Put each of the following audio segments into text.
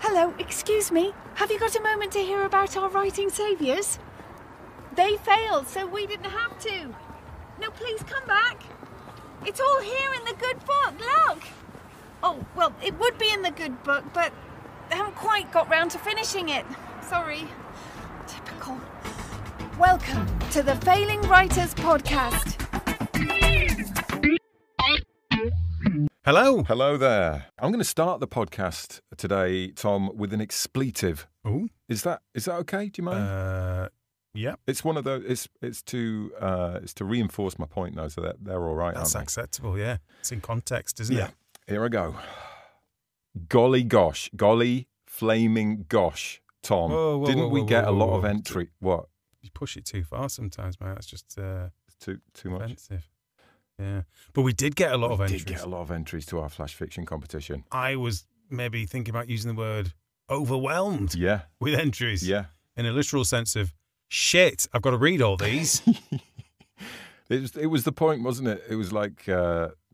Hello, excuse me. Have you got a moment to hear about our writing saviours? They failed, so we didn't have to. No, please come back. It's all here in the good book, look. Oh, well, it would be in the good book, but I haven't quite got round to finishing it. Sorry. Typical. Welcome to the Failing Writers Podcast. Hello. Hello there. I'm going to start the podcast today, Tom, with an expletive. Oh, Is that okay? Do you mind? yeah. It's one of those. It's to reinforce my point, though, so that they're all right. That's aren't acceptable. Yeah, it's in context, isn't they? it? Here I go. Golly gosh, golly flaming gosh, Tom. Didn't we get a lot of entry? What? You push it too far sometimes, mate. That's just Too much. offensive. Yeah, but we did get a lot of entries. We did get a lot of entries to our flash fiction competition. I was maybe thinking about using the word overwhelmed. Yeah. With entries. Yeah. In a literal sense of shit. I've got to read all these. It was the point, wasn't it? It was like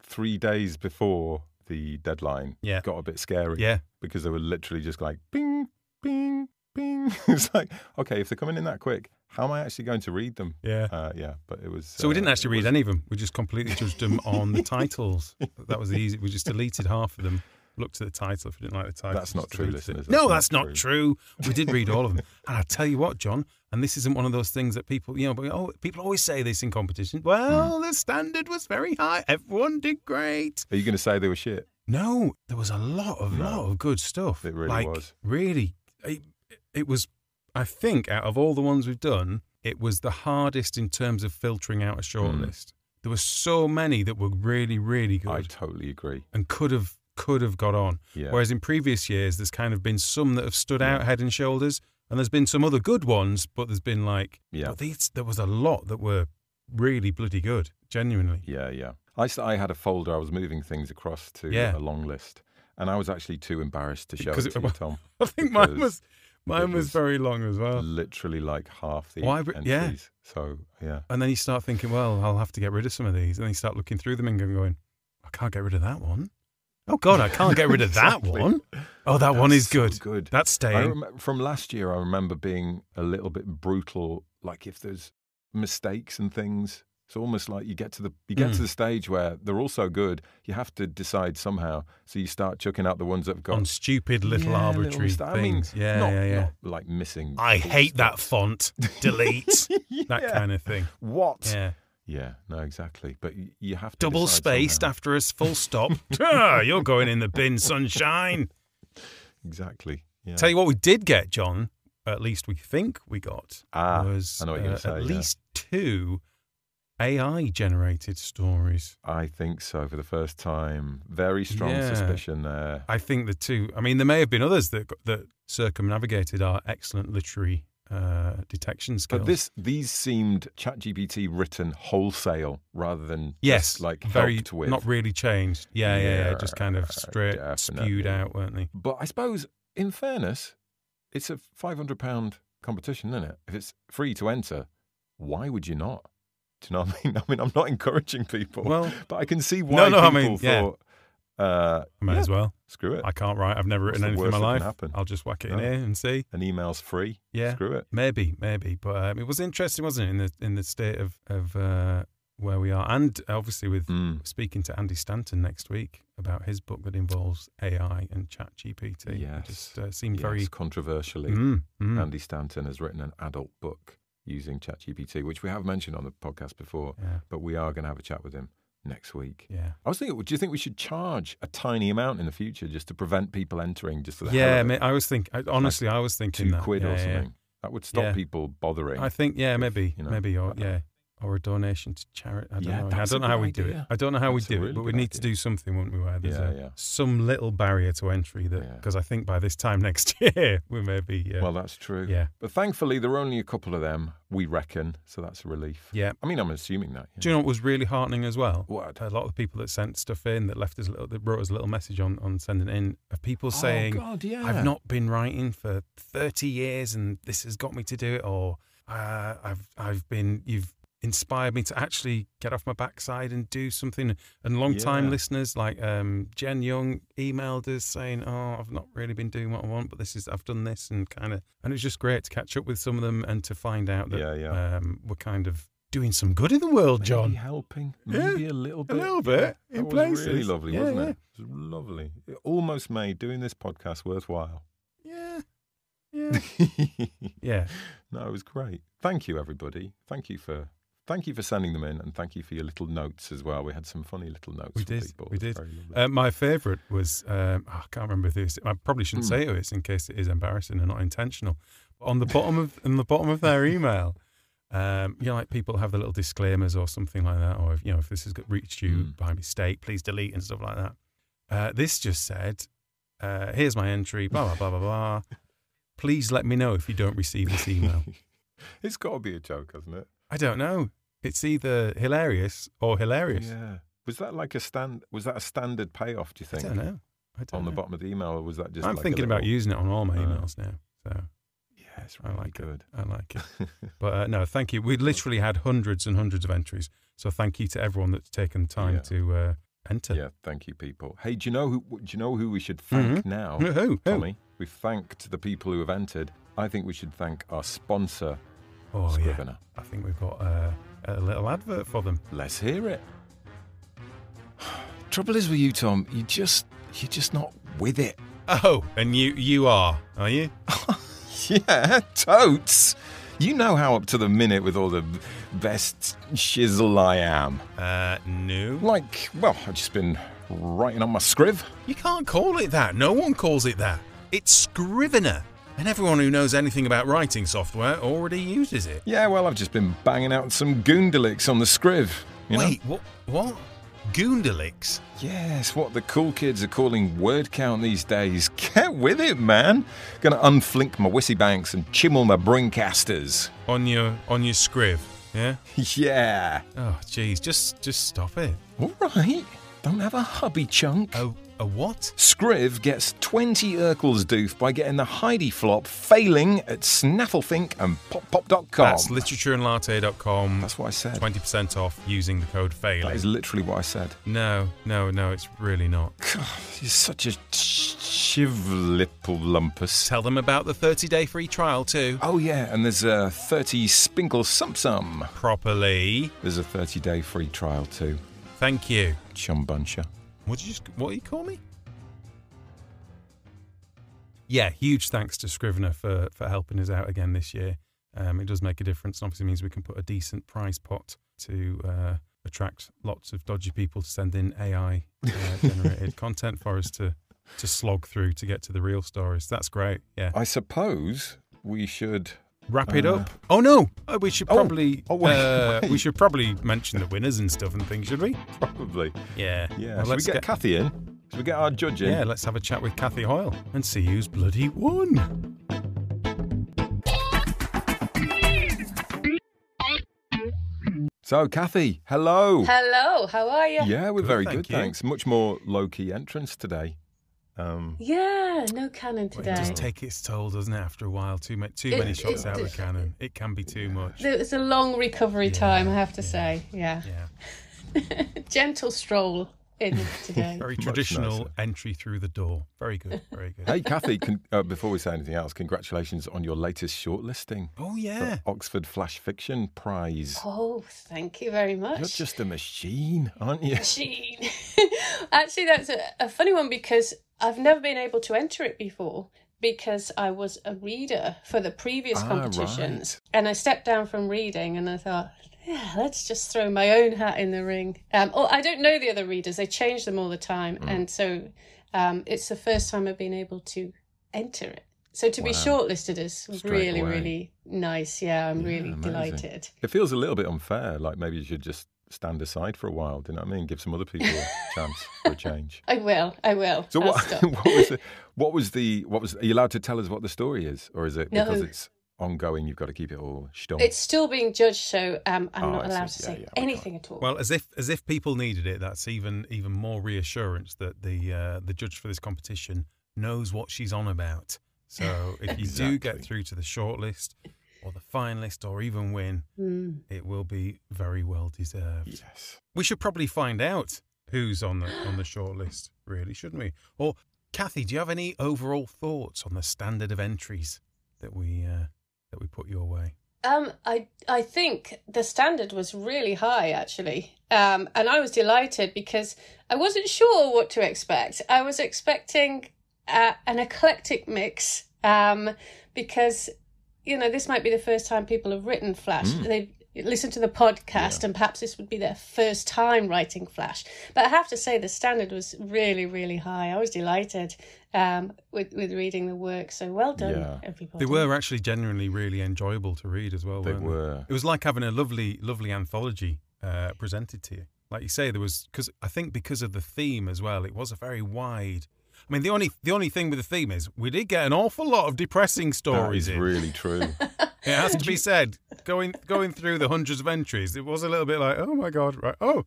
3 days before the deadline. Yeah. Got a bit scary. Yeah. Because they were literally just like bing, bing, bing. It's like, okay, if they're coming in that quick, how am I actually going to read them? Yeah. Yeah, but it was... So we didn't actually read any of them. We just completely judged them on the titles. That was the easy. We just deleted half of them. Looked at the title. If we didn't like the title, That's not true, listeners. No, that's not true. We did read all of them. And I tell you what, John, and this isn't one of those things that people, people always say this in competition. Well, the standard was very high. Everyone did great. Are you going to say they were shit? No, there was a lot of good stuff. It really was. Really, it was, I think, out of all the ones we've done, it was the hardest in terms of filtering out a shortlist. There were so many that were really, really good. I totally agree. And could have got on. Yeah. Whereas in previous years, there's kind of been some that have stood out head and shoulders, and there's been some other good ones, but there's been but there was a lot that were really bloody good, genuinely. Yeah. I had a folder. I was moving things across to a long list, and I was actually too embarrassed to show it to you, Tom. I think mine was very long as well. Literally like half the entries. Yeah. So, yeah. And then you start thinking, well, I'll have to get rid of some of these. And then you start looking through them and going, I can't get rid of that one. Oh, God, I can't get rid of that one. Oh, that one is good. So good. That's staying. From last year, I remember being a little bit brutal. Like if there's mistakes and things, it's almost like you get to the stage where they're all so good, you have to decide somehow. So you start chucking out the ones that have got on stupid little arbitrary things. Not like missing. I hate that font. Delete. That kind of thing. What? Yeah. Yeah, no, exactly. But you have to double spaced somehow. After a full stop. You're going in the bin, sunshine. Exactly. Yeah. Tell you what we did get, John, at least we think we got, was I know what you're going to say, at least 2 AI-generated stories. I think so, for the first time. Very strong suspicion there. I think the 2, I mean, there may have been others that circumnavigated our excellent literary detection skills. But these seemed ChatGPT written wholesale rather than just like very helped with. Not really changed. Yeah, just kind of straight definitely. spewed out, weren't they? But I suppose, in fairness, it's a £500 competition, isn't it? If it's free to enter, why would you not? Do you know what I mean? I mean, I'm not encouraging people, but I can see why people thought, I might as well. Screw it. I can't write. I've never written anything in my life. Happen? I'll just whack it in here and see. An email's free. Yeah. Screw it. Maybe. But it was interesting, wasn't it, in the state of where we are. And obviously with speaking to Andy Stanton next week about his book that involves AI and ChatGPT. Yes. It just seemed very... Controversially, Andy Stanton has written an adult book using ChatGPT, which we have mentioned on the podcast before, but we are going to have a chat with him next week. Yeah. I was thinking, do you think we should charge a tiny amount in the future just to prevent people entering just for the hell of it? I was thinking, honestly, I was thinking £2 that. or something. That would stop people bothering. I think, maybe, or a donation to charity. I don't know. I don't know how we do it. I don't know how we do it, but we need to do something, wouldn't we? Where there's some little barrier to entry because I think by this time next year we may be. Well, that's true. Yeah. But thankfully, there are only a couple of them, we reckon, so that's a relief. Yeah. I mean, I'm assuming that. Do you know what was really heartening as well? What? A lot of the people that sent stuff in, that wrote us a little message on sending it in, of people saying, God, yeah. I've not been writing for 30 years and this has got me to do it, or inspired me to actually get off my backside and do something. And long-time listeners like Jen Young emailed us saying, "Oh, I've not really been doing what I want, but I've done this," and it was just great to catch up with some of them and to find out that we're kind of doing some good in the world, John. Maybe helping, maybe a little bit. A little bit in places. Was really lovely, wasn't it? It was lovely. It almost made doing this podcast worthwhile. Yeah. Yeah. No, it was great. Thank you, everybody. Thank you for sending them in, and thank you for your little notes as well. We had some funny little notes. We did. My favourite was I can't remember this. I probably shouldn't say who it is in case it is embarrassing and not intentional. On the bottom of their email, like people have the little disclaimers or something like that, or if this has reached you by mistake, please delete and stuff like that. This just said, "Here's my entry. Blah blah blah blah blah. Please let me know if you don't receive this email." It's got to be a joke, hasn't it? I don't know. It's either hilarious or hilarious. Yeah. Was that like a standard payoff, do you think? I don't know. On the bottom of the email, or was that just I'm thinking about using it on all my emails now. So yeah, it's really good. I like it. But no, thank you. We literally had hundreds and hundreds of entries. So thank you to everyone that's taken time to enter. Yeah, thank you, people. Hey, do you know who we should thank now? Who? Tommy, we've thanked the people who have entered. I think we should thank our sponsor, Scrivener. I think we've got a little advert for them. Let's hear it. Trouble is with you, Tom, you're just not with it. Oh, and you are you? Yeah, totes. You know how up to the minute with all the best shizzle I am. No. I've just been writing on my scriv. You can't call it that. No one calls it that. It's Scrivener. And everyone who knows anything about writing software already uses it. Yeah, well, I've just been banging out some Goondelicks on the scriv. Wait, what? Goondelicks? Yes, what the cool kids are calling word count these days. Get with it, man. Gonna unflink my Wissy Banks and chimmel my Brincasters. On your scriv, yeah? Yeah. Oh, jeez, just stop it. All right. Don't have a hubby chunk. A what? Scriv gets 20 Urkels doof by getting the Heidi flop failing at Snafflefink and poppop.com. That's literatureandlatte.com. That's what I said. 20% off using the code failing. That is literally what I said. No, it's really not. God, you're such a shivlipplelumpus. Tell them about the 30-day free trial too. Oh yeah, and there's a 30 spinkle sum. Properly. There's a 30-day free trial too. Thank you. Chumbuncher. What do you call me? Yeah, huge thanks to Scrivener for helping us out again this year. It does make a difference, and obviously means we can put a decent prize pot to attract lots of dodgy people to send in AI generated content for us to slog through to get to the real stories. That's great. Yeah. I suppose we should wrap it up. Oh no, we should probably we should probably mention the winners and stuff and things, should we? Probably. Yeah. Well, should we get Kathy in? Should we get our judge in? Yeah, let's have a chat with Kathy Hoyle and see who's bloody won. So, Kathy, hello. Hello, how are you? Yeah, we're very good, thanks. Much more low-key entrance today. Yeah, no Canon today. It does take its toll, doesn't it, after a while? Too many shots out with Canon. It can be too much. It's a long recovery time, I have to say. Yeah. Gentle stroll in today. Very traditional entry through the door. Very good, very good. Hey, Kathy, before we say anything else, congratulations on your latest shortlisting. Oh, yeah. For Oxford Flash Fiction Prize. Oh, thank you very much. You're just a machine, aren't you? Machine. Actually, that's a funny one because I've never been able to enter it before because I was a reader for the previous competitions. Right. And I stepped down from reading and I thought, yeah, let's just throw my own hat in the ring. I don't know the other readers. They change them all the time. And so it's the first time I've been able to enter it. So to be shortlisted is really, really nice. Yeah, I'm really delighted. It feels a little bit unfair. Like maybe you should just stand aside for a while. Do you know what I mean? Give some other people a chance for a change. I will. So what was are you allowed to tell us what the story is? Or is it because it's ongoing, you've got to keep it all stumped? It's still being judged, so I'm not allowed to say anything at all. Well, as if people needed it, that's even more reassurance that the judge for this competition knows what she's on about. So if you do get through to the shortlist, or the finalist or even win, it will be very well deserved. Yes. We should probably find out who's on the shortlist, really, shouldn't we? Or, Kathy, do you have any overall thoughts on the standard of entries that we put your way? I think the standard was really high, actually. And I was delighted because I wasn't sure what to expect. I was expecting an eclectic mix because, this might be the first time people have written Flash. They've listened to the podcast and perhaps this would be their first time writing Flash. But I have to say the standard was really, really high. I was delighted with reading the work. So well done, everybody. They were actually genuinely really enjoyable to read as well. They were. It was like having a lovely, lovely anthology presented to you. Like you say, there was, because of the theme as well, it was a very wide. I mean, the only thing with the theme is we did get an awful lot of depressing stories. That is really true. It has to be said. Going through the hundreds of entries, it was a little bit like, oh my God, right? Oh,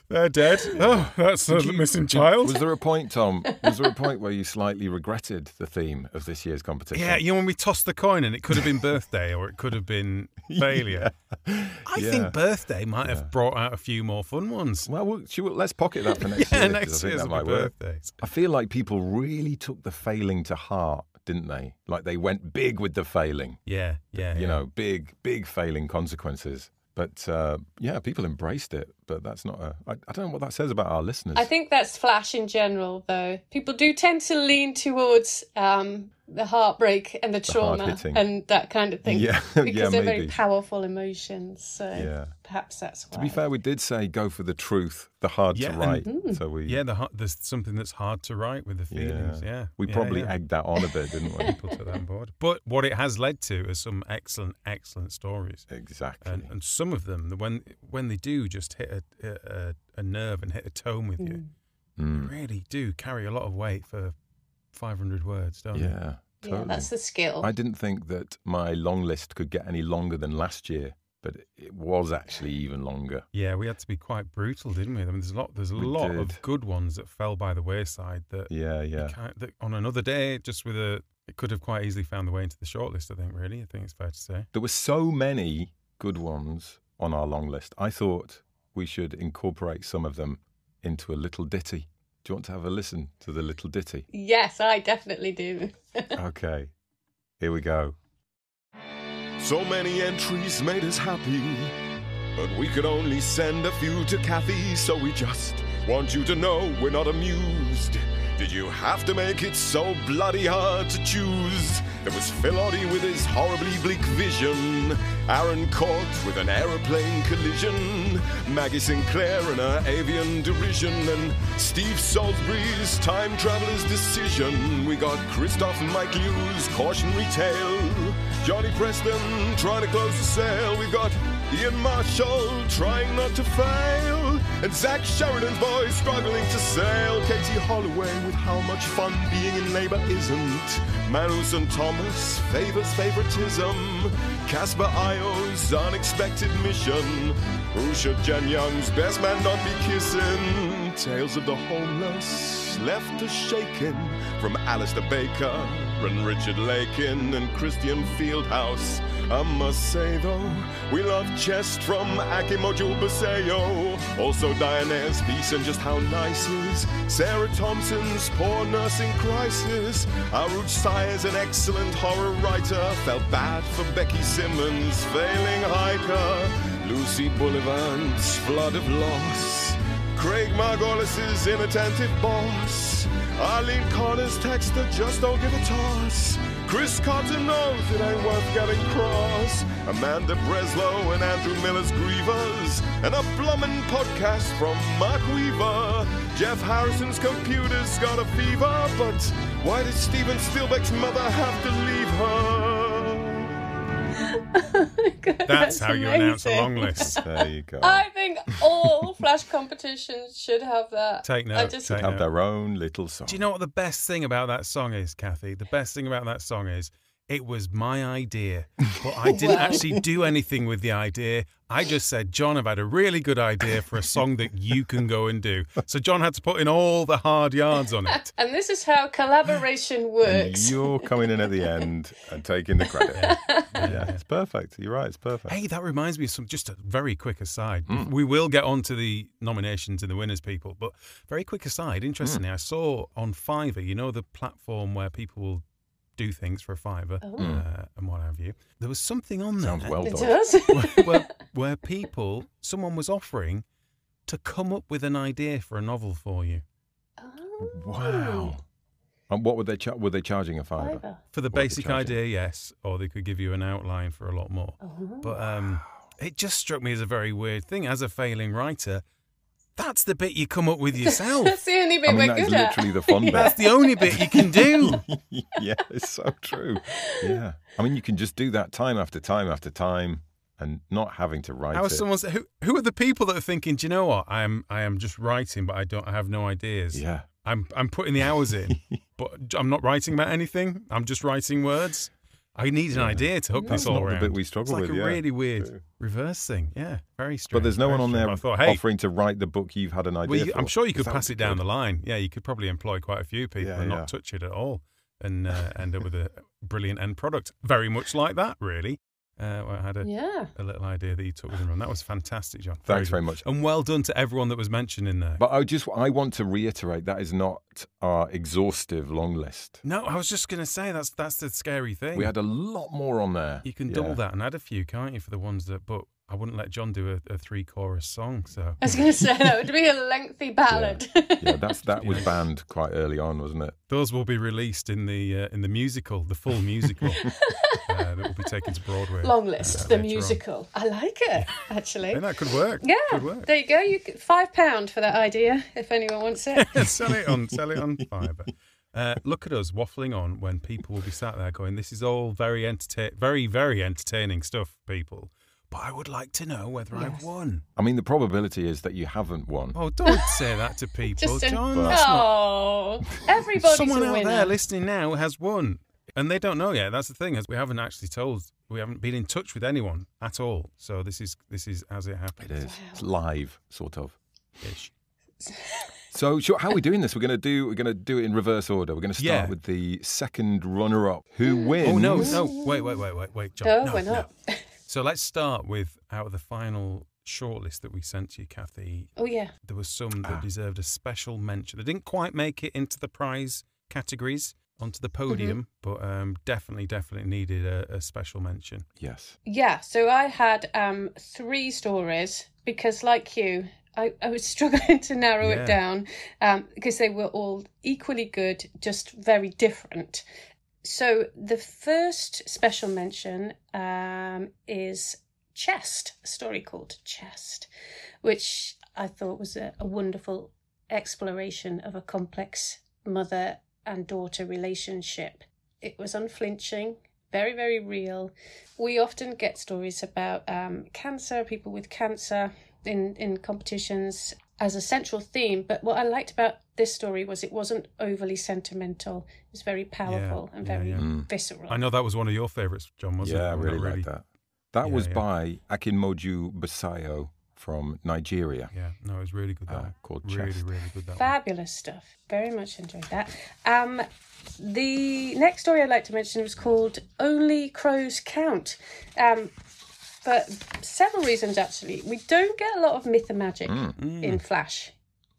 they're dead. Oh, that's a missing child. Was there a point, Tom? Was there a point where you slightly regretted the theme of this year's competition? Yeah, when we tossed the coin and it could have been birthday or it could have been failure. I think birthday might have brought out a few more fun ones. Well, let's pocket that for next year. Next year's might work. I feel like people really took the failing to heart, didn't they? Like they went big with the failing. Yeah. Big failing consequences. But, people embraced it. But that's not I don't know what that says about our listeners. I think that's Flash in general, though. People do tend to lean towards the heartbreak and the trauma and that kind of thing. Because they're very powerful emotions. So perhaps that's why. To be fair, we did say go for the truth, the hard to write. So there's something that's hard to write with the feelings. We probably egged that on a bit, didn't we? People took that on board. But what it has led to is some excellent, excellent stories. Exactly. And some of them, when they do just hit a nerve and hit a tone with you, they really do carry a lot of weight for 500 words, don't they? Yeah, totally. Yeah, that's the skill. I didn't think that my long list could get any longer than last year, but it was actually even longer. Yeah, we had to be quite brutal, didn't we? I mean, there's a lot of good ones that fell by the wayside that that on another day, just it could have quite easily found the way into the shortlist, I think it's fair to say. There were so many good ones on our long list. I thought we should incorporate some of them into a little ditty. Do you want to have a listen to the little ditty? Yes, I definitely do. Okay, here we go. So many entries made us happy, but we could only send a few to Kathy, so we just want you to know we're not amused. Did you have to make it so bloody hard to choose? There was Phil Oddie with his horribly bleak vision, Aaron caught with an aeroplane collision, Maggie Sinclair and her avian derision, and Steve Salisbury's time traveler's decision. We got Christoph Mike Liu's cautionary tale, Johnny Preston trying to close the sale. We got Ian Marshall trying not to fail, and Zach Sheridan's boy struggling to sail. Katie Holloway with how much fun being in Labour isn't. Manus and Thomas favours favouritism. Casper Io's unexpected mission. Who should Jen Young's best man not be kissing? Tales of the homeless left us shaken, from Alistair Baker and Richard Lakin and Christian Fieldhouse. I must say though, we love Chest from Akimojo Baseo. Also Diana's Peace and Just How Nice Is. Sarah Thompson's Poor Nursing Crisis. Aruj Sayer's an excellent horror writer. Felt bad for Becky Simmons' failing hiker. Lucy Bullivant's Flood of Loss. Craig Margolis's Inattentive Boss. Arlene Connor's Texter Just Don't Give a Toss. Chris Carter knows it ain't worth getting cross. Amanda Breslow and Andrew Miller's Grievers. And a Blummin' podcast from Mark Weaver. Jeff Harrison's computer's got a fever, but why did Steven Spielbeck's mother have to leave her? Oh my God, that's how you announce a long list. There you go. I think all Flash competitions should have that. Take note. Have their own little song. Do you know what the best thing about that song is, Kathy? The best thing about that song is It was my idea, but I didn't actually do anything with the idea. I just said, John, I've had a really good idea for a song that you can go and do. So John had to put in all the hard yards on it. And this is how collaboration works. And you're coming in at the end and taking the credit. Yeah, it's perfect. You're right, it's perfect. Hey, that reminds me of just a very quick aside. We will get on to the nominations and the winners, people, but very quick aside. Interestingly, I saw on Fiverr, you know, the platform where people will do things for a $5 and what have you. There was something on there. Sounds well done. It does. where someone was offering to come up with an idea for a novel for you. Oh. Wow. And what were they charging a $5? For the basic idea, yes, or they could give you an outline for a lot more. But it just struck me as a very weird thing. As a failing writer, that's the bit you come up with yourself. That's the only bit we're good at. That's literally the fun bit. That's the only bit you can do. Yeah, it's so true. Yeah. I mean, you can just do that time after time after time and not having to write it. Someone said, who are the people that are thinking, do you know what? I am just writing, but I have no ideas. Yeah. I'm putting the hours in, but I'm not writing about anything. I'm just writing words. I need an idea to hook this all around. That's the bit we struggle with. It's like a really weird reverse thing. Yeah, very strange. But there's no one on there offering to write the book you've had an idea for. I'm sure you could pass it down the line. Yeah, you could probably employ quite a few people and not touch it at all and end up with a brilliant end product. Very much like that, really. I had a little idea that you took with him, and that was fantastic, John. Thanks very much. And well done to everyone that was mentioned in there. But I want to reiterate, that is not our exhaustive long list. No, I was just going to say, that's the scary thing. We had a lot more on there. You can double that and add a few, can't you, for the ones that... But I wouldn't let John do a 3-chorus song, so... I was going to say, that would be a lengthy ballad. That was banned quite early on, wasn't it? Those will be released in the musical, the full musical, that will be taken to Broadway. Long list, the musical. On. I like it, actually. That could work. Yeah, could work. There you go. You get £5 for that idea, if anyone wants it. Sell it on Fiverr. Look at us waffling on when people will be sat there going, this is all very, very entertaining stuff, people. But I would like to know whether I've won. I mean, the probability is that you haven't won. Oh, don't say that to people, John. Everybody's Someone a winner. out there listening now has won. And they don't know yet. That's the thing. We haven't actually we haven't been in touch with anyone at all. So this is as it happens. It is. Wow. It's live, sort of. Ish. So how are we doing this? We're going to do it in reverse order. We're going to start with the second runner-up. Who wins? Oh, no. Wait, John. No, we're not. No. So let's start with, out of the final shortlist that we sent you, Kathy. Oh, yeah. There was some that deserved a special mention. They didn't quite make it into the prize categories, onto the podium, but definitely needed a special mention. Yes. Yeah, so I had 3 stories because, like you, I was struggling to narrow it down because they were all equally good, just very different. So the first special mention is Chest, a story called Chest, which I thought was a wonderful exploration of a complex mother and daughter relationship. It was unflinching, very, very real. We often get stories about cancer, people with cancer in competitions as a central theme, but what I liked about this story was it wasn't overly sentimental. It was very powerful and very visceral. I know that was one of your favourites, John, wasn't it? Yeah, I really liked that. That was by Akinmoju Basayo from Nigeria. Yeah, no, it was really good. Called really, Chest. really good. That Fabulous stuff. Very much enjoyed that. The next story I'd like to mention was called Only Crows Count. For several reasons, actually. We don't get a lot of myth and magic in Flash.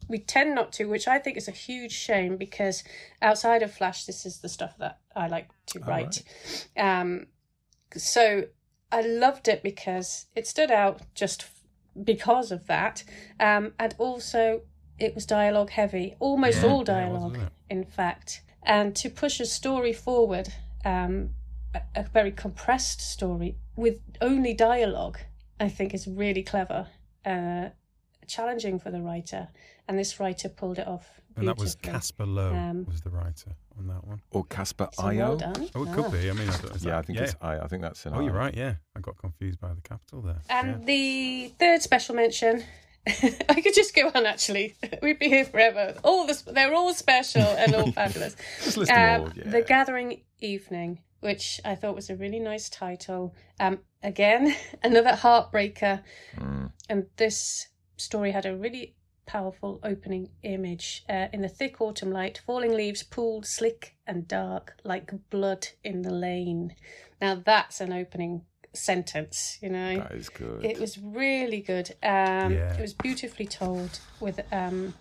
We tend not to, which I think is a huge shame because outside of Flash, this is the stuff that I like to write. Right. So I loved it because it stood out just because of that. And also it was dialogue heavy, almost all dialogue, in fact. And to push a story forward, a very compressed story with only dialogue, I think is really clever, challenging for the writer, and this writer pulled it off beautifully. And that was Casper Lowe was the writer on that one. Or Casper So Io? well done. Oh, it could be. I mean, I think it's I. I think that's an I. Oh, you're right, yeah. I got confused by the capital there. And the third special mention, I could just go on, actually. We'd be here forever. They're all special and all fabulous. Just list them all, The Gathering Evening, which I thought was a really nice title. Again, another heartbreaker. And this story had a really powerful opening image. In the thick autumn light, falling leaves pooled slick and dark like blood in the lane. Now that's an opening sentence, you know. That is good. It was really good. It was beautifully told with a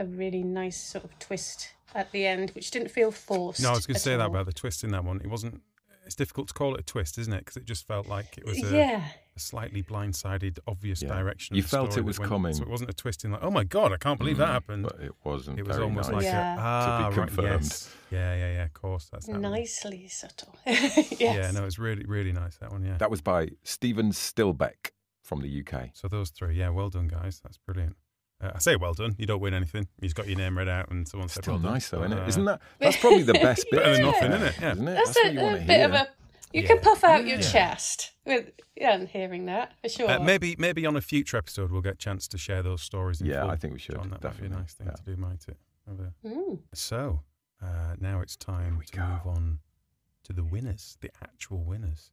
really nice sort of twist at the end, which didn't feel forced. No, I was going to say that about the twist in that one. It wasn't. It's difficult to call it a twist, isn't it? Because it just felt like it was a slightly blindsided, obvious direction. You felt it was coming. So it wasn't a twist in like, oh my God, I can't believe that happened. But it wasn't. It was very almost nice like to be confirmed. Right, yes. Yeah, of course. That's that nicely one. Subtle. Yes. Yeah, no, it's really, really nice, that one, yeah. That was by Stephen Stillbeck from the UK. So those three, well done, guys. That's brilliant. I say well done. You don't win anything. You've got your name read out and someone said still well nice done. though, isn't it? Isn't that? That's probably the best bit. Better than nothing, isn't it? Yeah. Isn't it? That's what you want to bit hear. of a... You can puff out your chest with hearing that, for sure. Maybe on a future episode we'll get a chance to share those stories in full. I think we should. John, that definitely. would be a nice thing to do, might it? So, now it's time to move on to the winners, the actual winners.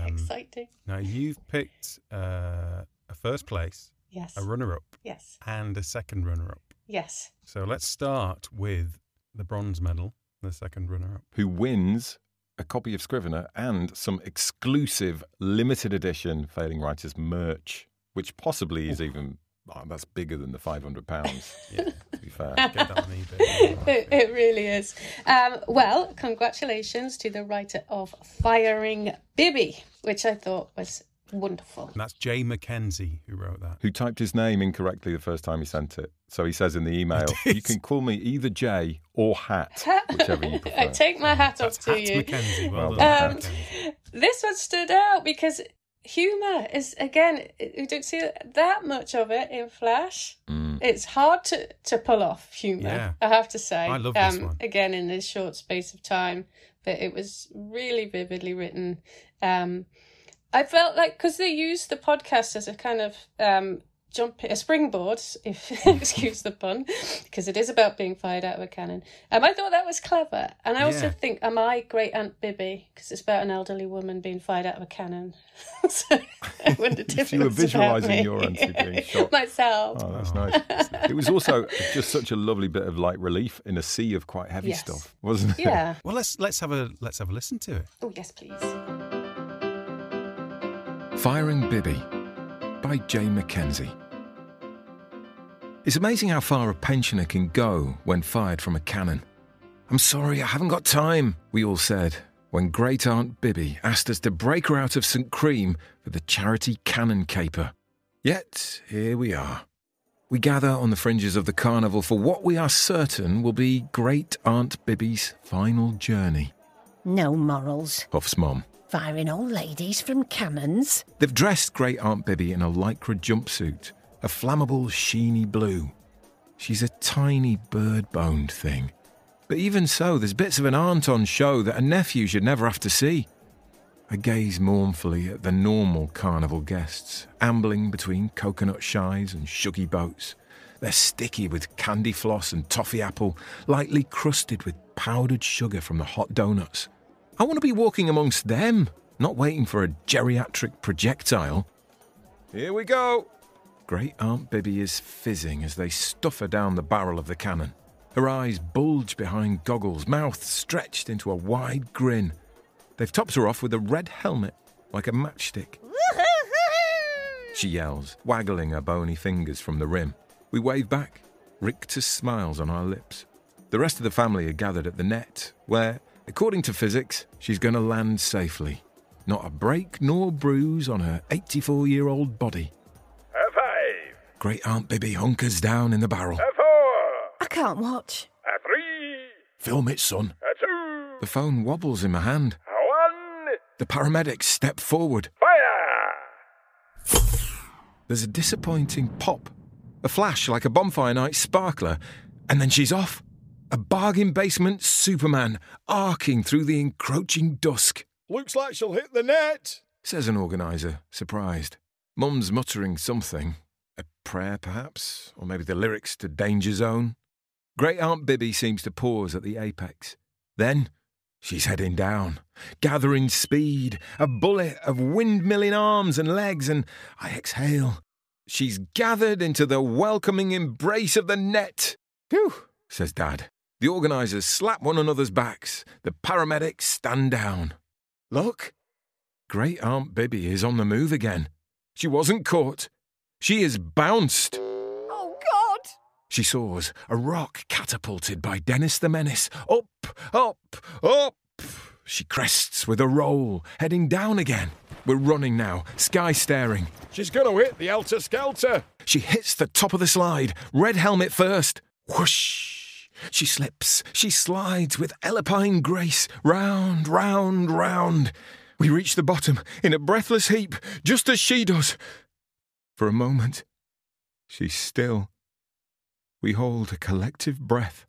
Exciting. Now, you've picked a first place, yes, a runner-up, yes, and a second runner-up. Yes. So let's start with the bronze medal, the second runner-up. Who wins a copy of Scrivener and some exclusive limited edition Failing Writers merch, which possibly is even... that's bigger than the £500, to be fair. Get that on eBay. It really is. Well, congratulations to the writer of Firing Bibby, which I thought was wonderful. And that's Jay Mackenzie who wrote that. Who typed his name incorrectly the first time he sent it. So he says in the email, you can call me either Jay or Hat, whichever you prefer. I take my hat off to you. Mackenzie. Well done. This one stood out because humour is, again, we don't see that much of it in Flash. It's hard to pull off humour, I have to say. I love this one. Again, in this short space of time. But it was really vividly written. I felt like, because they used the podcast as a kind of a springboard, if excuse the pun, because it is about being fired out of a cannon. I thought that was clever. And I also think, am I Great Aunt Bibby? Because it's about an elderly woman being fired out of a cannon. So I wonder if you were visualising your auntie being shot. Myself. Oh, that's nice. It was also just such a lovely bit of light relief in a sea of quite heavy stuff, wasn't it? Yeah. Well, let's have a listen to it. Oh, yes, please. Firing Bibby by Jay Mackenzie. It's amazing how far a pensioner can go when fired from a cannon. I'm sorry, I haven't got time, we all said, when Great Aunt Bibby asked us to break her out of St. Cream for the charity cannon caper. Yet, here we are. We gather on the fringes of the carnival for what we are certain will be Great Aunt Bibby's final journey. No morals. Huff's Mum. Firing old ladies from cannons. They've dressed Great Aunt Bibby in a lycra jumpsuit, a flammable, sheeny blue. She's a tiny bird-boned thing. But even so, there's bits of an aunt on show that a nephew should never have to see. I gaze mournfully at the normal carnival guests, ambling between coconut shies and shuggy boats. They're sticky with candy floss and toffee apple, lightly crusted with powdered sugar from the hot donuts. I want to be walking amongst them, not waiting for a geriatric projectile. Here we go. Great Aunt Bibby is fizzing as they stuff her down the barrel of the cannon. Her eyes bulge behind goggles, mouth stretched into a wide grin. They've topped her off with a red helmet, like a matchstick. She yells, waggling her bony fingers from the rim. We wave back, rictus smiles on our lips. The rest of the family are gathered at the net, where, according to physics, she's going to land safely. Not a break nor bruise on her 84-year-old body. A5. Great Aunt Bibby hunkers down in the barrel. A4. I can't watch. A3. Film it, son. A2. The phone wobbles in my hand. A1. The paramedics step forward. Fire. There's a disappointing pop. A flash like a bonfire night sparkler. And then she's off. A bargain basement Superman arcing through the encroaching dusk. Looks like she'll hit the net, says an organiser, surprised. Mum's muttering something. A prayer, perhaps? Or maybe the lyrics to Danger Zone? Great Aunt Bibby seems to pause at the apex. Then, She's heading down, gathering speed, a bullet of windmilling arms and legs, and I exhale. She's gathered into the welcoming embrace of the net. Phew, says Dad. The organisers slap one another's backs. The paramedics stand down. Look, Great Aunt Bibby is on the move again. She wasn't caught. She is bounced. Oh, God! She soars, a rock catapulted by Dennis the Menace. Up, up, up. She crests with a roll, heading down again. We're running now, sky staring. She's going to hit the Helter Skelter. She hits the top of the slide, red helmet first. Whoosh! She slips, she slides with Alpine grace, round, round, round. We reach the bottom in a breathless heap, just as she does. For a moment, she's still. We hold a collective breath.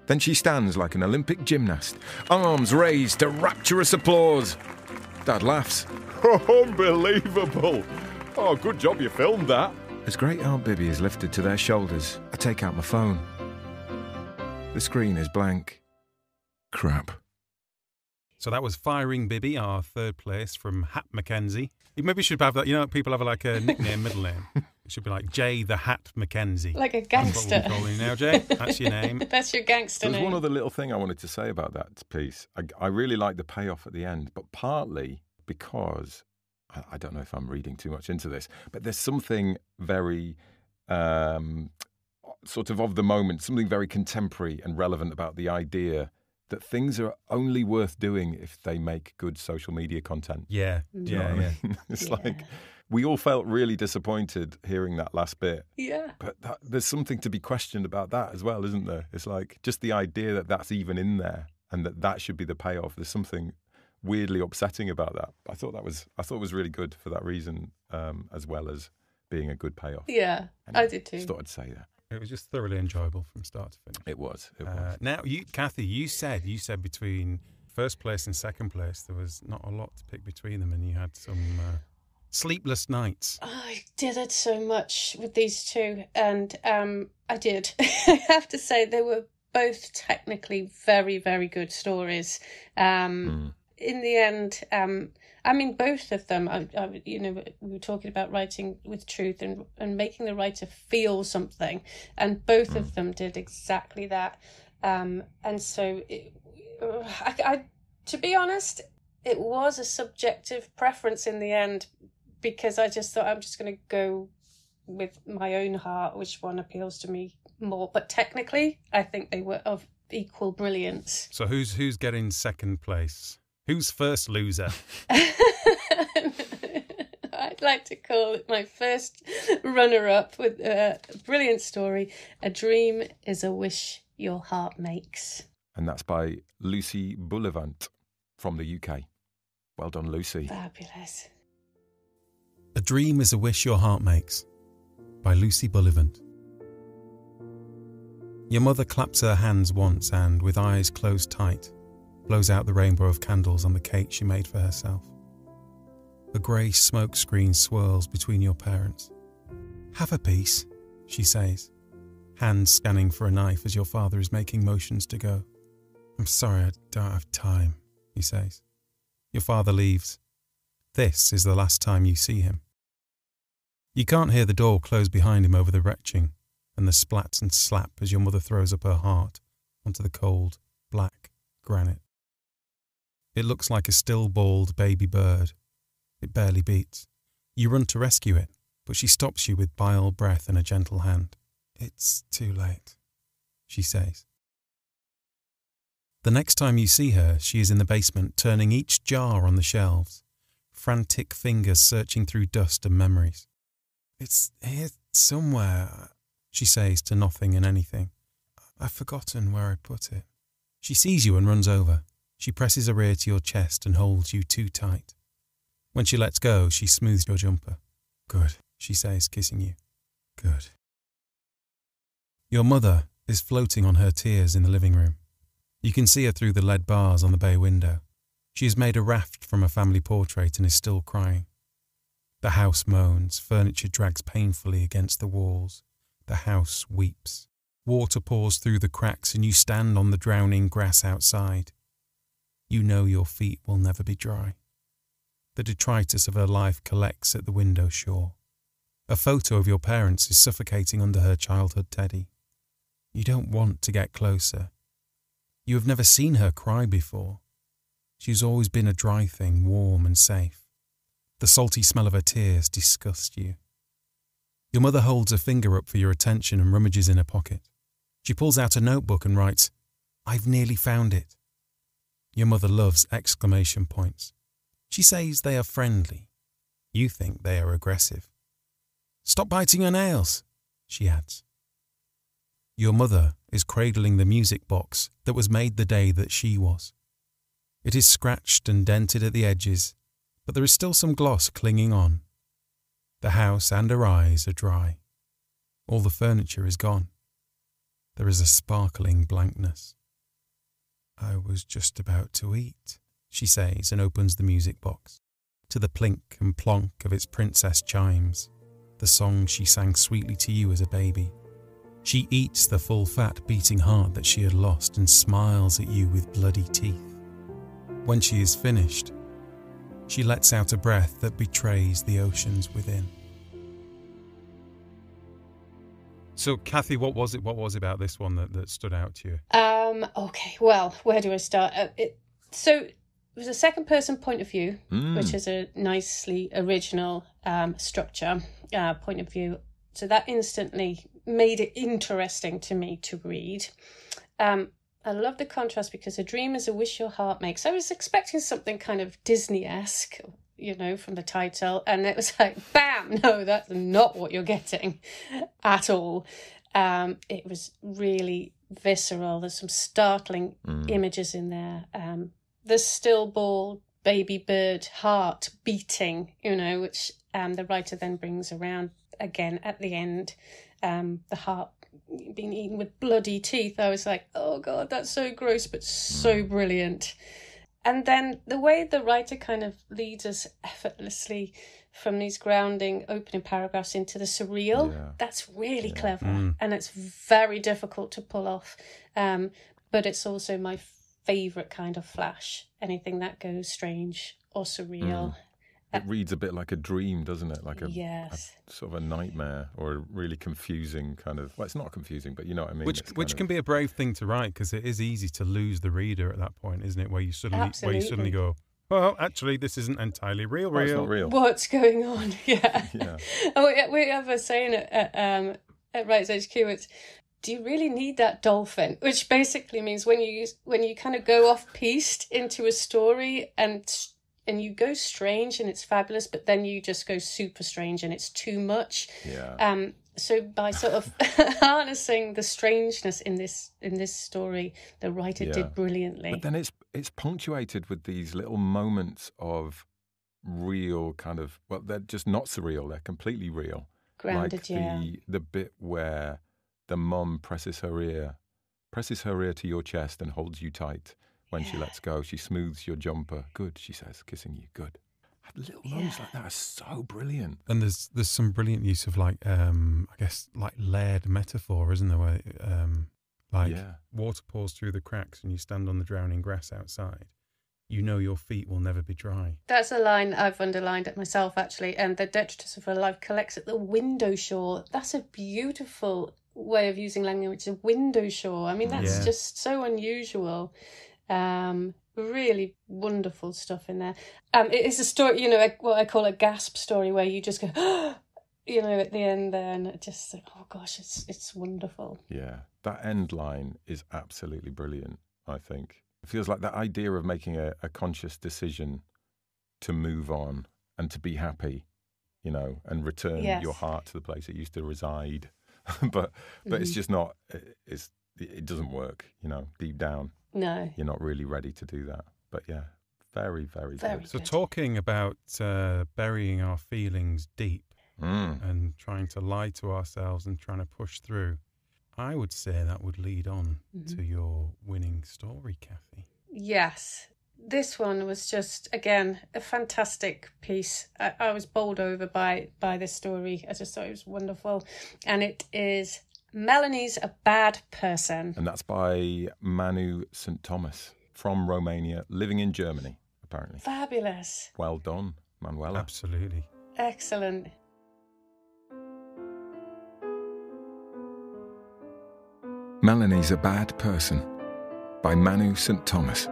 Then she stands like an Olympic gymnast, arms raised to rapturous applause. Dad laughs. Unbelievable. Oh, good job you filmed that. As Great Aunt Bibby is lifted to their shoulders, I take out my phone. The screen is blank. Crap. So that was Firing Bibby, our third place from Hat Mackenzie. Maybe you should have that, you know, people have like a nickname, middle name. It should be like Jay the Hat Mackenzie. Like a gangster. That's what we're calling you now, Jay. That's your name. That's your gangster name. There's one other little thing I wanted to say about that piece. I really like the payoff at the end, but partly because, I don't know if I'm reading too much into this, but there's something very sort of the moment, something very contemporary and relevant about the idea that things are only worth doing if they make good social media content. Yeah, I mean? It's like, we all felt really disappointed hearing that last bit. Yeah. But there's something to be questioned about that as well, isn't there? It's like just the idea that that's even in there and that should be the payoff. There's something weirdly upsetting about that. I thought it was really good for that reason, as well as being a good payoff. Yeah, anyway, I did too. Just thought I'd say that. It was just thoroughly enjoyable from start to finish. It was. Now, Kathy, you said between first place and second place there was not a lot to pick between them, and you had some sleepless nights. I did it so much with these two, and I did. I have to say they were both technically very, very good stories. In the end, I mean, both of them, we were talking about writing with truth and making the writer feel something, and both of them did exactly that. And so, to be honest, it was a subjective preference in the end, because I just thought I'm just going to go with my own heart, which one appeals to me more. But technically, I think they were of equal brilliance. So who's getting second place? Who's first loser? I'd like to call it my first runner-up with a brilliant story. A dream is a wish your heart makes. And that's by Lucy Bullivant from the UK. Well done, Lucy. Fabulous. A Dream is a Wish Your Heart Makes by Lucy Bullivant. Your mother claps her hands once and, with eyes closed tight, blows out the rainbow of candles on the cake she made for herself. A grey smoke screen swirls between your parents. Have a piece, she says, hands scanning for a knife as your father is making motions to go. I'm sorry, I don't have time, he says. Your father leaves. This is the last time you see him. You can't hear the door close behind him over the retching and the splat and slap as your mother throws up her heart onto the cold, black granite. It looks like a still-bald baby bird. It barely beats. You run to rescue it, but she stops you with bile breath and a gentle hand. It's too late, she says. The next time you see her, she is in the basement, turning each jar on the shelves, frantic fingers searching through dust and memories. It's here somewhere, she says to nothing and anything. I've forgotten where I put it. She sees you and runs over. She presses her ear to your chest and holds you too tight. When she lets go, she smooths your jumper. Good, she says, kissing you. Good. Your mother is floating on her tears in the living room. You can see her through the lead bars on the bay window. She has made a raft from a family portrait and is still crying. The house moans, furniture drags painfully against the walls. The house weeps. Water pours through the cracks and you stand on the drowning grass outside. You know your feet will never be dry. The detritus of her life collects at the window shore. A photo of your parents is suffocating under her childhood teddy. You don't want to get closer. You have never seen her cry before. She's always been a dry thing, warm and safe. The salty smell of her tears disgusts you. Your mother holds a finger up for your attention and rummages in her pocket. She pulls out a notebook and writes, "I've nearly found it." Your mother loves exclamation points. She says they are friendly. You think they are aggressive. "Stop biting your nails," she adds. Your mother is cradling the music box that was made the day that she was. It is scratched and dented at the edges, but there is still some gloss clinging on. The house and her eyes are dry. All the furniture is gone. There is a sparkling blankness. "I was just about to eat," she says and opens the music box, to the plink and plonk of its princess chimes, the song she sang sweetly to you as a baby. She eats the full fat beating heart that she had lost and smiles at you with bloody teeth. When she is finished, she lets out a breath that betrays the oceans within. So, Kathy, what was it about this one that stood out to you? Okay, well, where do I start? So it was a second-person point of view, which is a nicely original structure, point of view. So that instantly made it interesting to me to read. I love the contrast because a dream is a wish your heart makes. I was expecting something kind of Disney-esque, from the title, and it was like, bam, no, that's not what you're getting at all. It was really visceral. There's some startling images in there. The stillborn baby bird heart beating, which the writer then brings around again at the end. The heart being eaten with bloody teeth. I was like, oh God, that's so gross, but so brilliant. And then the way the writer kind of leads us effortlessly from these grounding opening paragraphs into the surreal, that's really clever. And it's very difficult to pull off. But it's also my favourite kind of flash, anything that goes strange or surreal. It reads a bit like a dream, doesn't it? Like a sort of a nightmare or a really confusing kind of... Well, it's not confusing, but you know what I mean. Which can be a brave thing to write because it is easy to lose the reader at that point, isn't it? Where you suddenly go, well, actually, this isn't entirely real. It's not real. What's going on? Yeah. We have a saying at Writers HQ, it's, do you really need that dolphin? Which basically means when you kind of go off-piste into a story and you go strange and it's fabulous, but then you just go super strange and it's too much. Yeah. So by sort of harnessing the strangeness in this story, the writer did brilliantly. But then it's punctuated with these little moments of real kind of, well, they're just not surreal, they're completely real. Grounded, like the bit where the mum presses her ear to your chest and holds you tight. When she lets go, she smooths your jumper. Good, she says, kissing you. Good. Little moments like that are so brilliant. And there's some brilliant use of I guess layered metaphor, isn't there? Where, water pours through the cracks and you stand on the drowning grass outside. You know your feet will never be dry. That's a line I've underlined it myself, actually. And the detritus of her life collects at the window shore. That's a beautiful way of using language, a window shore. I mean, that's just so unusual. Really wonderful stuff in there. It is a story, what I call a gasp story, where you just go, at the end there, and it just, oh gosh, it's wonderful. Yeah, that end line is absolutely brilliant, I think. It feels like that idea of making a conscious decision to move on and to be happy, and return your heart to the place it used to reside. but it's just not, it doesn't work, deep down. No. You're not really ready to do that. But yeah, very, very good. So talking about burying our feelings deep and trying to lie to ourselves and trying to push through, I would say that would lead on to your winning story, Kathy. Yes. This one was just, again, a fantastic piece. I was bowled over by this story. I just thought it was wonderful. And it is Melanie's a Bad Person. And that's by Manu St. Thomas from Romania, living in Germany, apparently. Fabulous. Well done, Manuela. Absolutely. Excellent. Melanie's a Bad Person by Manu St. Thomas.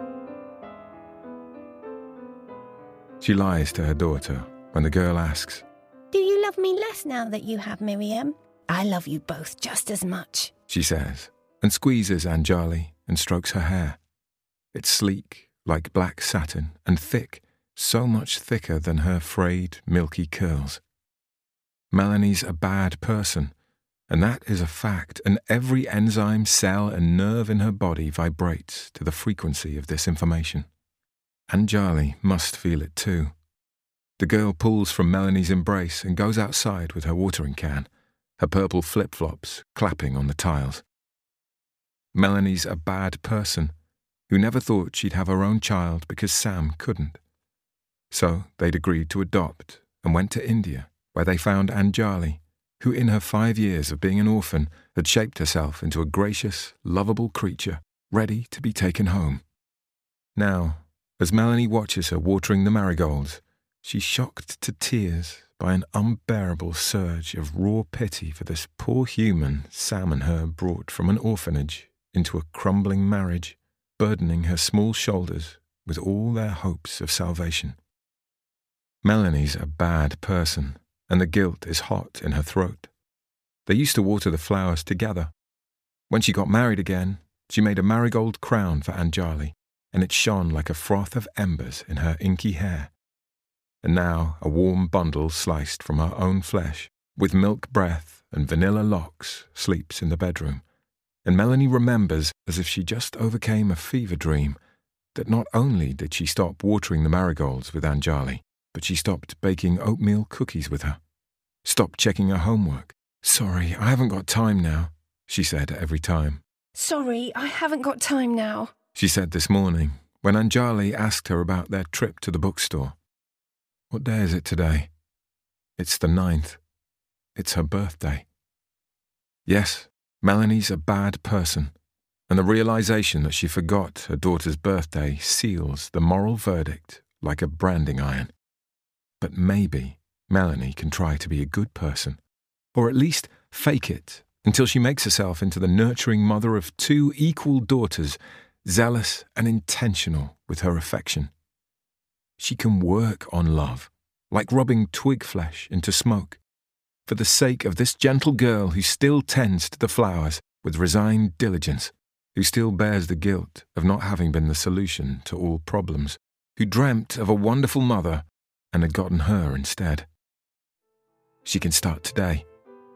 She lies to her daughter when the girl asks, Do you love me less now that you have Miriam? I love you both just as much, she says, and squeezes Anjali and strokes her hair. It's sleek, like black satin, and thick, so much thicker than her frayed, milky curls. Melanie's a bad person, and that is a fact, and every enzyme, cell, and nerve in her body vibrates to the frequency of this information. Anjali must feel it too. The girl pulls from Melanie's embrace and goes outside with her watering can, her purple flip-flops clapping on the tiles. Melanie's a bad person who never thought she'd have her own child because Sam couldn't. So they'd agreed to adopt and went to India, where they found Anjali, who in her 5 years of being an orphan had shaped herself into a gracious, lovable creature ready to be taken home. Now, as Melanie watches her watering the marigolds, she's shocked to tears by an unbearable surge of raw pity for this poor human Sam and her brought from an orphanage into a crumbling marriage, burdening her small shoulders with all their hopes of salvation. Melanie's a bad person, and the guilt is hot in her throat. They used to water the flowers together. When she got married again, she made a marigold crown for Anjali, and it shone like a froth of embers in her inky hair. And now a warm bundle sliced from her own flesh, with milk breath and vanilla locks, sleeps in the bedroom. And Melanie remembers, as if she just overcame a fever dream, that not only did she stop watering the marigolds with Anjali, but she stopped baking oatmeal cookies with her, stopped checking her homework. Sorry, I haven't got time now, she said every time. Sorry, I haven't got time now, she said this morning when Anjali asked her about their trip to the bookstore. What day is it today? It's the 9th. It's her birthday. Yes, Melanie's a bad person, and the realization that she forgot her daughter's birthday seals the moral verdict like a branding iron. But maybe Melanie can try to be a good person, or at least fake it until she makes herself into the nurturing mother of 2 equal daughters, zealous and intentional with her affection. She can work on love, like rubbing twig flesh into smoke, for the sake of this gentle girl who still tends to the flowers with resigned diligence, who still bears the guilt of not having been the solution to all problems, who dreamt of a wonderful mother and had gotten her instead. She can start today.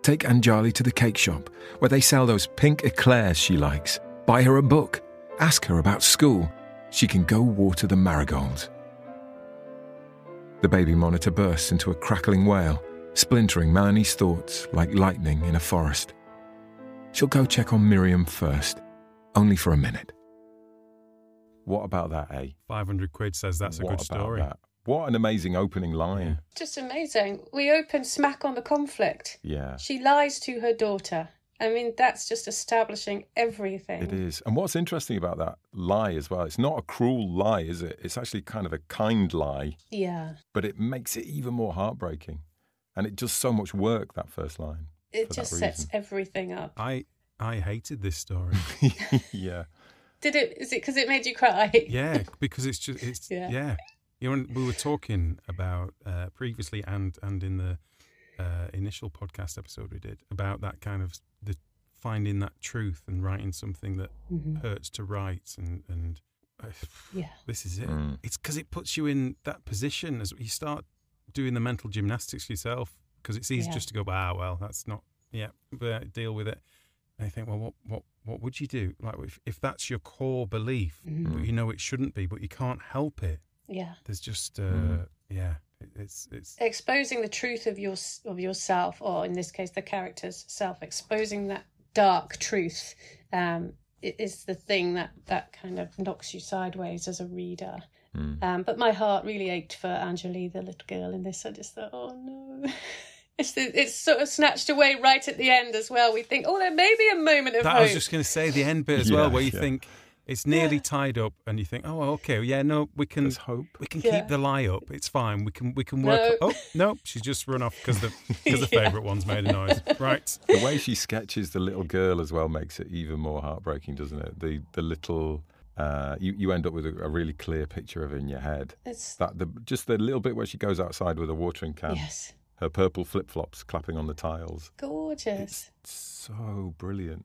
Take Anjali to the cake shop, where they sell those pink eclairs she likes. Buy her a book. Ask her about school. She can go water the marigolds. The baby monitor bursts into a crackling wail, splintering Melanie's thoughts like lightning in a forest. She'll go check on Miriam first, only for a minute. What about that, eh? 500 quid says that's a good story. That? What an amazing opening line. Just amazing. We open smack on the conflict. Yeah. She lies to her daughter. I mean, that's just establishing everything. It is. And what's interesting about that lie as well, it's not a cruel lie, is it? It's actually kind of a kind lie. Yeah. But it makes it even more heartbreaking. And it does so much work, that first line. It just sets everything up. I hated this story. Yeah. Is it because it made you cry? Yeah, because it's yeah. You know, we were talking about previously and in the initial podcast episode we did about that kind of the finding that truth and writing something that hurts to write and this is it. It's because it puts you in that position as you start doing the mental gymnastics yourself, because it's easy just to go, well, that's not but deal with it. And you think, well, what would you do? Like if that's your core belief, but you know it shouldn't be, but you can't help it. Yeah. There's just it's exposing the truth of yourself, or in this case the character's self, exposing that dark truth is the thing that kind of knocks you sideways as a reader. But my heart really ached for Anjali, the little girl in this. I just thought, oh no. It's sort of snatched away right at the end as well. We think, oh, there may be a moment of hope. I was just going to say the end bit as well, where you think it's nearly tied up, and you think, oh, okay, we can. There's hope. We can keep the lie up. It's fine. We can work. Oh no, she's just run off because the favourite one's made a noise. Right. The way she sketches the little girl as well makes it even more heartbreaking, doesn't it? The little. You end up with a really clear picture of it in your head. It's just the little bit where she goes outside with a watering can. Yes. Her purple flip-flops clapping on the tiles. Gorgeous. It's so brilliant.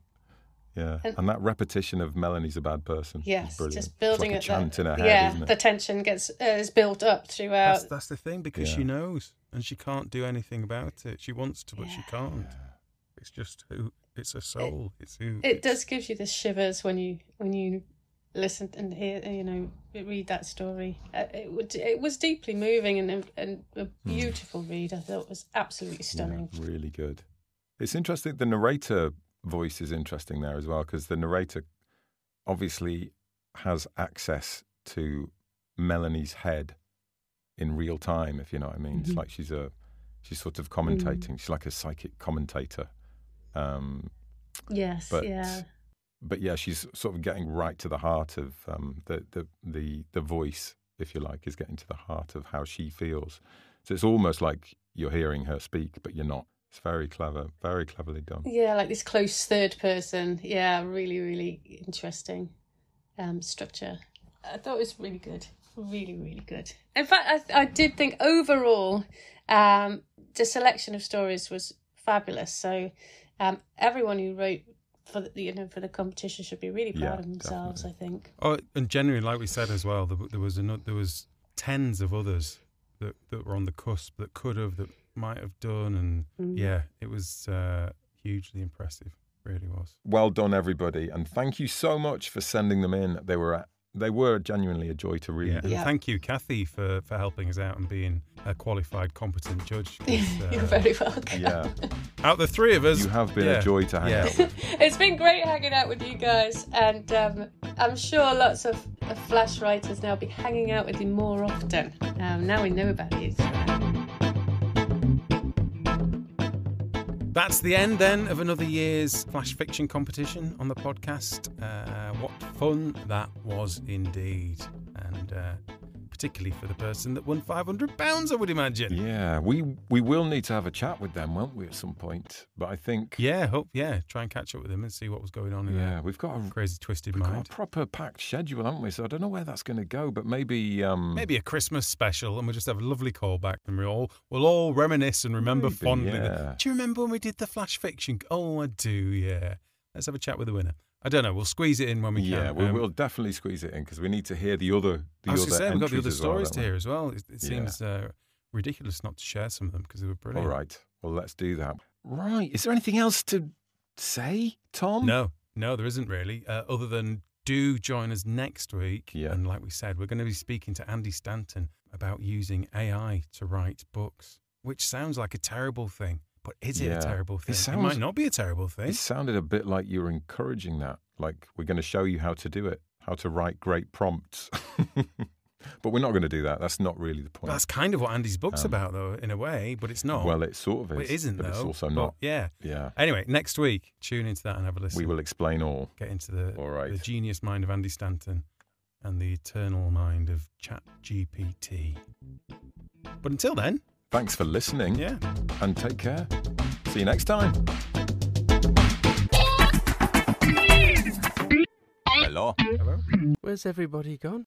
Yeah, and that repetition of Melanie's a bad person. Yes, is brilliant. just building it's like a chant in her head, isn't it? The tension is built up throughout. That's the thing, because she knows, and she can't do anything about it. She wants to, but she can't. Yeah. It's just who. It's a soul. It's who. It does give you the shivers when you listen and hear, read that story. It was deeply moving and a beautiful read. I thought it was absolutely stunning. Yeah, really good. It's interesting. The narrator voice is interesting there as well, because the narrator obviously has access to Melanie's head in real time, if you know what I mean. Mm-hmm. It's like she's sort of commentating. She's like a psychic commentator. Yes, But yeah, she's sort of getting right to the heart of the voice, if you like, is getting to the heart of how she feels. So it's almost like you're hearing her speak, but you're not. It's very clever, very cleverly done. Yeah, like this close third person. Yeah, really, really interesting structure. I thought it was really good. Really, really good. In fact, I did think overall the selection of stories was fabulous. So everyone who wrote for the competition should be really proud of themselves, definitely. I think. Oh, and generally, like we said as well, there was tens of others that were on the cusp that could have, that might have done, and it was hugely impressive. Really was. Well done, everybody, and thank you so much for sending them in. They were genuinely a joy to read. Yeah. And thank you, Kathy, for helping us out and being a qualified, competent judge. You're very welcome. Yeah. Out of the three of us, you have been a joy to hang out with. It's been great hanging out with you guys, and I'm sure lots of Flash writers now be hanging out with you more often. Now we know about you. That's the end then of another year's Flash Fiction competition on the podcast. What fun that was indeed. And particularly for the person that won £500, I would imagine. Yeah, we will need to have a chat with them, won't we, at some point? But I think... try and catch up with them and see what was going on in their we've got a crazy, twisted mind. We've got a proper packed schedule, haven't we? So I don't know where that's going to go, but maybe... maybe a Christmas special, and we'll just have a lovely callback, and we'll all reminisce and remember fondly. Do you remember when we did the Flash Fiction? Oh, I do, yeah. Let's have a chat with the winner. I don't know. We'll squeeze it in when we can. Yeah, we'll definitely squeeze it in, because we need to hear the other. We've got the other stories to hear as well. It seems ridiculous not to share some of them, because they were brilliant. All right. Well, let's do that. Right. Is there anything else to say, Tom? No, there isn't really. Other than do join us next week. Yeah. And like we said, we're going to be speaking to Andy Stanton about using AI to write books, which sounds like a terrible thing. But is it a terrible thing? It might not be a terrible thing. It sounded a bit like you were encouraging that. Like, we're going to show you how to do it, how to write great prompts. But we're not going to do that. That's not really the point. That's kind of what Andy's book's about, though, in a way, but it's not. Well, it sort of is. But it isn't, but though. It's also not. Yeah. Yeah. Anyway, next week, tune into that and have a listen. We will explain all. Get into the genius mind of Andy Stanton and the eternal mind of ChatGPT. But until then... Thanks for listening. Yeah. And take care. See you next time. Hello. Where's everybody gone?